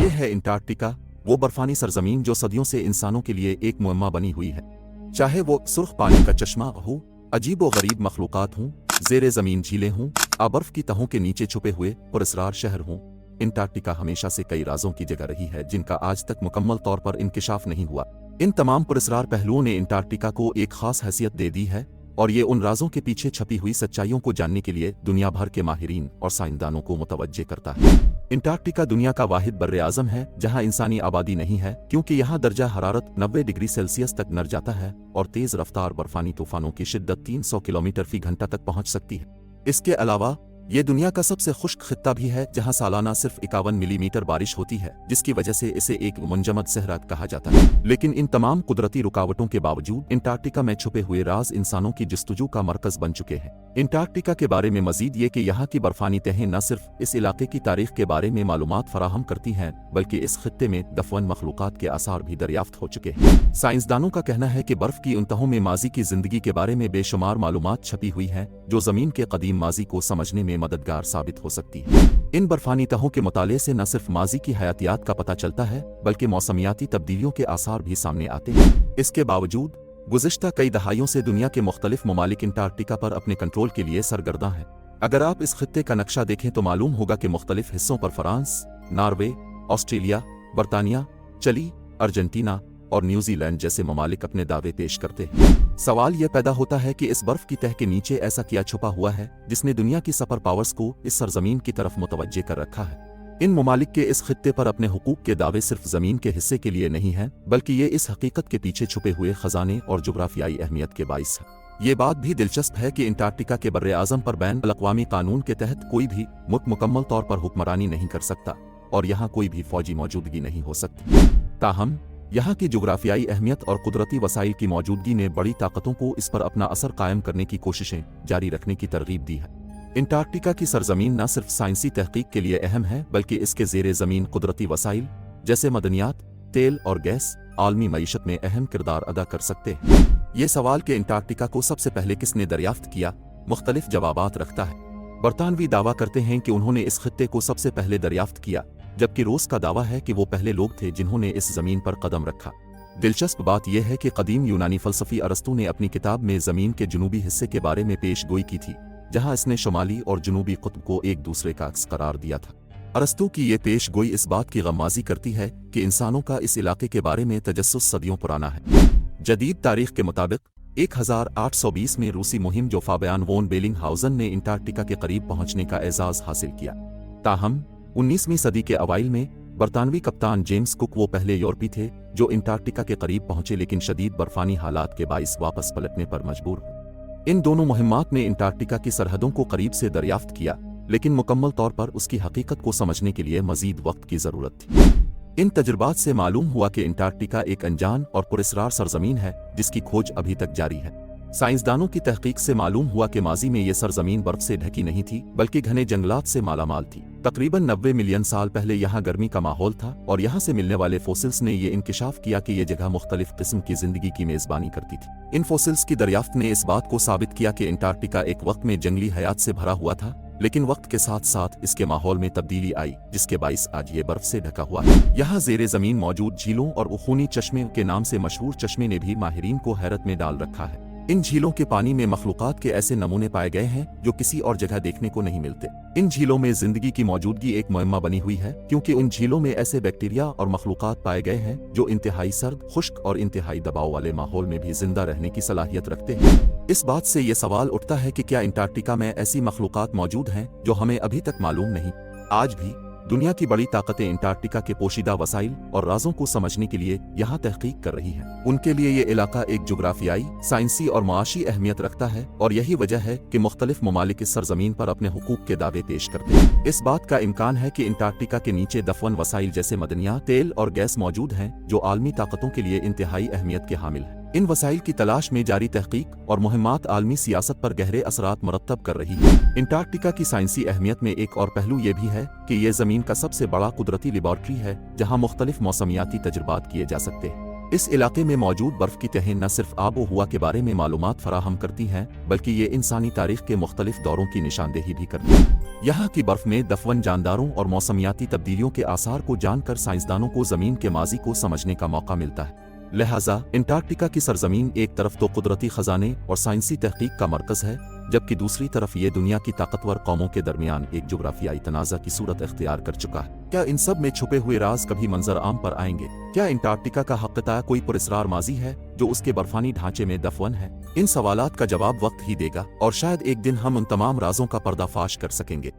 ये है अंटार्कटिका, वो बर्फानी सरजमीन जो सदियों से इंसानों के लिए एक मुअम्मा बनी हुई है। चाहे वो सुर्ख पानी का चश्मा हो, अजीब व गरीब मखलूक़ात हों, ज़ेरे ज़मीन झीलें हों, बर्फ की तहों के नीचे छुपे हुए पुरस्रार शहर हों, अंटार्कटिका हमेशा से कई राजों की जगह रही है जिनका आज तक मुकम्मल तौर पर इंकिशाफ नहीं हुआ। इन तमाम पुरस्रार पहलुओं ने अंटार्कटिका को एक खास हैसियत दे दी है और ये उन राजों के पीछे छपी हुई सच्चाइयों को जानने के लिए दुनिया भर के माहिरीन और साइंसदानों को मुतवज्जे करता है। अंटार्कटिका दुनिया का वाहिद बर्रे आज़म है जहां इंसानी आबादी नहीं है, क्योंकि यहाँ दर्जा हरारत 90 डिग्री सेल्सियस तक नर जाता है और तेज़ रफ्तार बर्फानी तूफानों की शिद्दत 300 किलोमीटर फी घंटा तक पहुंच सकती है। इसके अलावा ये दुनिया का सबसे खुश्क खित्ता भी है जहां सालाना सिर्फ 51 मिलीमीटर बारिश होती है, जिसकी वजह से इसे एक मुंजमद सहरा कहा जाता है। लेकिन इन तमाम कुदरती रुकावटों के बावजूद अंटार्कटिका में छुपे हुए राज इंसानों की जस्तजू का मरकज बन चुके हैं। अंटार्कटिका के बारे में मजीद ये कि यहाँ की बर्फानी तहें न सिर्फ इस इलाके की तारीख के बारे में मालूमात फराहम करती हैं, बल्कि इस खित्ते में दफन मखलूक़ात के आसार भी दरियाफ्त हो चुके हैं। साइंसदानों का कहना है कि बर्फ की उन तहों में माजी की जिंदगी के बारे में बेशुमार मालूमात छपी हुई हैं जो ज़मीन के कदीम माजी को समझने में मददगार साबित हो सकती है। इन बर्फानी तहों के मुताले से न सिर्फ माजी की हयातियात का पता चलता है, बल्कि मौसमियाती तब्दीलियों के आसार भी सामने आते हैं। इसके बावजूद गुज़िश्ता कई दहाइयों से दुनिया के मुख्तलिफ ममालिक अंटार्कटिका पर अपने कंट्रोल के लिए सरगर्दा हैं। अगर आप इस खित्ते का नक्शा देखें तो मालूम होगा कि मुख्तलिफ हिस्सों पर फ्रांस, नॉर्वे, ऑस्ट्रेलिया, बरतानिया, चिली, अर्जेंटीना और न्यूजीलैंड जैसे ममालिक अपने दावे पेश करते हैं। सवाल यह पैदा होता है कि इस बर्फ की तह के नीचे ऐसा क्या छुपा हुआ है जिसने दुनिया की सुपर पावर्स को इस सरजमीन की तरफ मुतवज्जे कर रखा है। इन ममालिक के इस खित्ते पर अपने हुकूक के दावे सिर्फ ज़मीन के हिस्से के लिए नहीं हैं, बल्कि ये इस हकीकत के पीछे छुपे हुए खजाने और जुग्राफियाई अहमियत के बाइस है। ये बात भी दिलचस्प है कि अंटार्कटिका के बर्रे आज़म पर बैन अल-अक़वामी कानून के तहत कोई भी मुल्क मुकम्मल तौर पर हुक्मरानी नहीं कर सकता और यहाँ कोई भी फौजी मौजूदगी नहीं हो सकती। ताहम यहाँ की जुग्राफियाई अहमियत और कुदरती वसाइल की मौजूदगी ने बड़ी ताकतों को इस पर अपना असर कायम करने की कोशिशें जारी रखने की तरगीब दी है। अंटार्कटिका की सरजमीन न सिर्फ साइंसी तहकीक के लिए अहम है, बल्कि इसके ज़ेरे ज़मीन कुदरती वसाइल जैसे मदनियात, तेल और गैस आलमी मईशत में अहम किरदार अदा कर सकते हैं। ये सवाल कि अंटार्कटिका को सबसे पहले किसने दरियाफ्त किया मुख्तलिफ जवाबात रखता है। बरतानवी दावा करते हैं कि उन्होंने इस खित्ते को सबसे पहले दरियाफ्त किया, जबकि रूस का दावा है कि वो पहले लोग थे जिन्होंने इस ज़मीन पर कदम रखा। दिलचस्प बात यह है कि कदीम यूनानी फ़लसफ़ी अरस्तू ने अपनी किताब में ज़मीन के जुनूबी हिस्से के बारे में पेश गोई की थी, जहां इसने शुमाली और जुनूबी कुत्ब को एक दूसरे का अक्स करार दिया था। अरस्तू की ये पेश गोई इस बात की गम्माज़ी करती है कि इंसानों का इस इलाके के बारे में तजस्सुस सदियों पुराना है। जदीद तारीख के मुताबिक 1820 में रूसी मुहिम जो फाबियान वोन बेलिंगहाउज़न ने अंटार्कटिका के करीब पहुंचने का एजाज़ हासिल किया। ताहम 19वीं सदी के अवाइल में बरतानवी कप्तान जेम्स कुक वो पहले यूरोपी थे जो अंटार्कटिका के करीब पहुंचे, लेकिन शदीद बर्फानी हालात के बाइस वापस पलटने पर मजबूर हुए। इन दोनों मुहिम्मात ने अंटार्कटिका की सरहदों को करीब से दरियाफ्त किया, लेकिन मुकम्मल तौर पर उसकी हकीकत को समझने के लिए मजीद वक्त की ज़रूरत थी। इन तजुर्बात से मालूम हुआ कि अंटार्कटिका एक अनजान और पुरस्रार सरजमीन है जिसकी खोज अभी तक जारी है। साइंसदानों की तहकीक से मालूम हुआ कि माजी में ये सरजमीन बर्फ से ढकी नहीं थी, बल्कि घने जंगलात से मालामाल थी। तकरीबन 90 मिलियन साल पहले यहाँ गर्मी का माहौल था और यहाँ से मिलने वाले फोसिल्स ने ये इंकिशाफ किया कि ये जगह मुख्तलिफ किस्म की जिंदगी की मेज़बानी करती थी। इन फोसिल्स की दरियाफ्त ने इस बात को साबित किया कि अंटार्कटिका एक वक्त में जंगली हयात से भरा हुआ था, लेकिन वक्त के साथ साथ इसके माहौल में तब्दीली आई, जिसके बाइस आज ये बर्फ से ढका हुआ है। यहाँ ज़ेरे ज़मीन मौजूद झीलों और उखूनी चश्मे के नाम से मशहूर चश्मे ने भी माहिरीन को हैरत में डाल रखा है। इन झीलों के पानी में मखलूक़ात के ऐसे नमूने पाए गए हैं जो किसी और जगह देखने को नहीं मिलते। इन झीलों में जिंदगी की मौजूदगी एक मुअम्मा बनी हुई है, क्योंकि उन झीलों में ऐसे बैक्टीरिया और मखलूक़ात पाए गए हैं जो इंतहाई सर्द, खुश्क और इंतहाई दबाव वाले माहौल में भी जिंदा रहने की सलाहियत रखते हैं। इस बात से ये सवाल उठता है कि क्या अंटार्कटिका में ऐसी मखलूक़ात मौजूद हैं जो हमें अभी तक मालूम नहीं। आज भी दुनिया की बड़ी ताकतें अंटार्कटिका के पोशीदा वसाइल और राजों को समझने के लिए यहाँ तहकीक कर रही हैं। उनके लिए ये इलाका एक जुग्राफियाई, साइंसी और माशी अहमियत रखता है और यही वजह है कि मुख्तलिफ ममालिक इस सरजमीन पर अपने हुकूक के दावे पेश करते हैं। इस बात का इम्कान है कि अंटार्कटिका के नीचे दफन वसाइल जैसे मदनियात, तेल और गैस मौजूद हैं जो आलमी ताकतों के लिए इंतहाई अहमियत के हामिल हैं। इन वसाइल की तलाश में जारी तहकीक और मुहिम्मात आलमी सियासत पर गहरे असरात मुरत्तब कर रही है। अंटार्कटिका की साइंसी अहमियत में एक और पहलू ये भी है कि ये ज़मीन का सबसे बड़ा कुदरती लेबॉर्ट्री है जहाँ मुख्तलिफ मौसमियाती तजुर्बात किए जा सकते हैं। इस इलाके में मौजूद बर्फ की तहें न सिर्फ आबो हुआ के बारे में मालूमात फराहम करती हैं बल्कि ये इंसानी तारीख के मुख्तलिफ दौरों की निशानदेही भी करती हैं। यहाँ की बर्फ में दफन जानदारों और मौसमियाती तब्दीलियों के आसार को जानकर साइंसदानों को ज़मीन के माजी को समझने का मौका मिलता है। लिहाजा अंटार्कटिका की सरजमीन एक तरफ तो कुदरती खजाने और साइंसी तहकीक का मरकज़ है, जबकि दूसरी तरफ ये दुनिया की ताकतवर कौमों के दरमियान एक जुग्राफियाई तनाज़ा की सूरत इख्तियार कर चुका है। क्या इन सब में छुपे हुए राज कभी मंजर आम पर आएंगे? क्या अंटार्कटिका का हक़ीक़ता कोई पुरस्रार माजी है जो उसके बर्फानी ढांचे में दफन है? इन सवालात का जवाब वक्त ही देगा और शायद एक दिन हम उन तमाम राजों का पर्दाफाश कर सकेंगे।